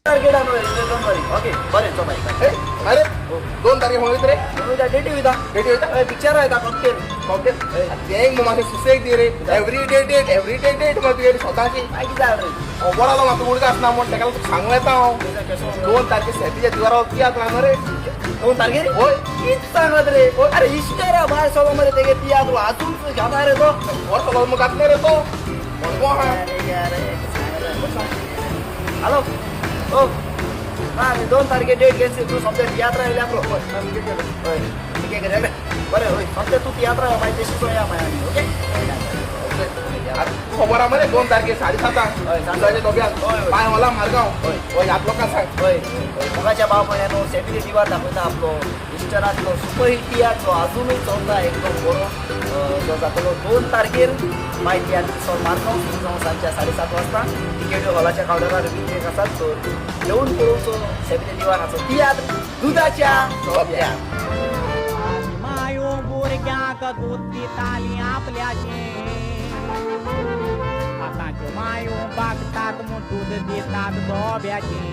target okay बरें चो bye अरे 2 तारखेक म्हणून रे उद्या डेटी वयता डेटी वयता पिक्चर वयता कॉकटेल कॉकटेल ते मातशें सुसेग दी रे एवरी डे डेट तुगे स्वताची काय कितें जालें रे खबर आलो म्हाका उडका आसना म्हण ताका लागून सांगूं येता हांव 2 तारखे सेतीच्या दिवारावर तियात्र आहा रे 2 तारखेर होय कितें सांगत रे अरे इश्टेरा भायर सगळो मरे तेगे तियात्र आजून घेता रे तो वर सगळो मग घातले रे तो म्हणगो आहा हॅलो ओ हां 2 तारखे डेट घेतली तू समजा तियात्र येयल्या प्रो हय ठीक आहे रे बरें होय समजा तू तियात्र मागीर तशी तो या मागीर ओके खबर आहा मरे 2 तारखे 7:30 हय सांजाचे डोब्याक पांय होला मारगांव हय हय ह्यात लोकांक सांग हय मोगाच्या भाव म्हळ्यानो सेपरेट दिवार दाखयता आपलो इस्टरांतलो सुपरहिट तियात्र आजुनूय चलता एकदम बरो जो जातलो 2 तारखेर माय तियात्र सो मारगांव सुरू जावन सांजच्या 7:30 वाजता तिकेट्यो हॉलाच्या कावंटरार विक्रेक आसात सो येवन पळोवचो सेपरेट दिवार हाचो तियात्र दुदाच्या डोब्यार मायो भुरग्यांक दूद दिताली आपल्याचे आतांच्यो मायो बागतात म्हूण दूद दितात धोब्याचे